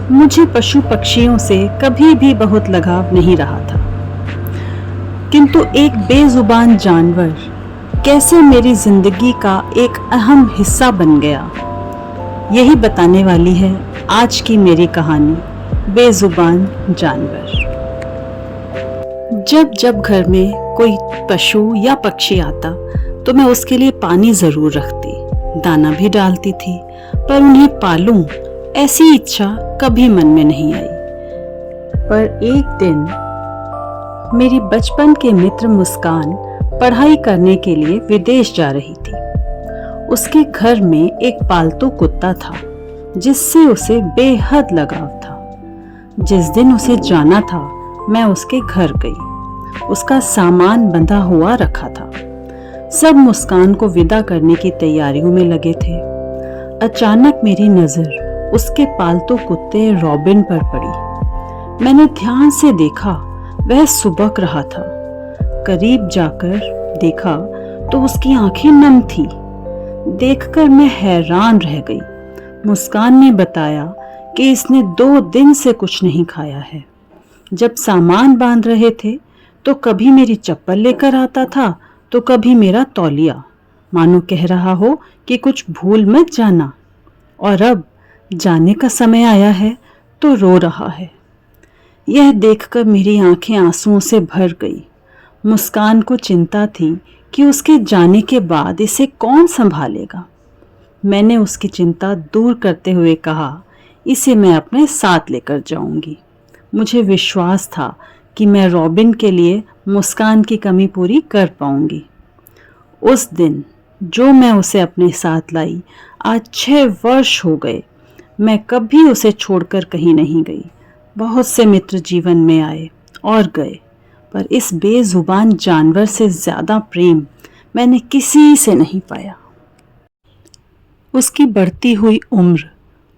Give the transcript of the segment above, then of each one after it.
मुझे पशु पक्षियों से कभी भी बहुत लगाव नहीं रहा था, किंतु एक बेजुबान जानवर कैसे मेरी जिंदगी का एक अहम हिस्सा बन गया, यही बताने वाली है आज की मेरी कहानी, बेजुबान जानवर। जब जब घर में कोई पशु या पक्षी आता तो मैं उसके लिए पानी जरूर रखती, दाना भी डालती थी, पर उन्हें पालूं ऐसी इच्छा कभी मन में नहीं आई। पर एक दिन मेरी बचपन के मित्र मुस्कान पढ़ाई करने के लिए विदेश जा रही थी। उसके घर में एक पालतू कुत्ता था जिससे उसे बेहद लगाव था। जिस दिन उसे जाना था मैं उसके घर गई। उसका सामान बंधा हुआ रखा था। सब मुस्कान को विदा करने की तैयारियों में लगे थे। अचानक मेरी नजर उसके पालतू कुत्ते रॉबिन पर पड़ी। मैंने ध्यान से देखा, वह सुबक रहा था। करीब जाकर देखा तो उसकी आंखें नम थी। देखकर मैं हैरान रह गई। मुस्कान ने बताया कि इसने 2 दिन से कुछ नहीं खाया है। जब सामान बांध रहे थे तो कभी मेरी चप्पल लेकर आता था तो कभी मेरा तौलिया, मानो कह रहा हो कि कुछ भूल मत जाना। और अब जाने का समय आया है तो रो रहा है। यह देखकर मेरी आंखें आंसुओं से भर गई। मुस्कान को चिंता थी कि उसके जाने के बाद इसे कौन संभालेगा। मैंने उसकी चिंता दूर करते हुए कहा, इसे मैं अपने साथ लेकर जाऊंगी। मुझे विश्वास था कि मैं रॉबिन के लिए मुस्कान की कमी पूरी कर पाऊंगी। उस दिन जो मैं उसे अपने साथ लाई, आज 6 वर्ष हो गए। मैं कभी उसे छोड़कर कहीं नहीं गई। बहुत से मित्र जीवन में आए और गए, पर इस बेजुबान जानवर से ज्यादा प्रेम मैंने किसी से नहीं पाया। उसकी बढ़ती हुई उम्र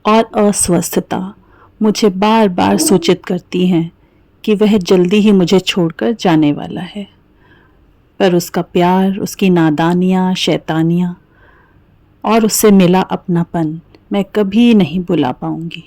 और अस्वस्थता मुझे बार बार सूचित करती हैं कि वह जल्दी ही मुझे छोड़कर जाने वाला है। पर उसका प्यार, उसकी नादानियाँ, शैतानियाँ और उससे मिला अपनापन मैं कभी नहीं भुला पाऊंगी।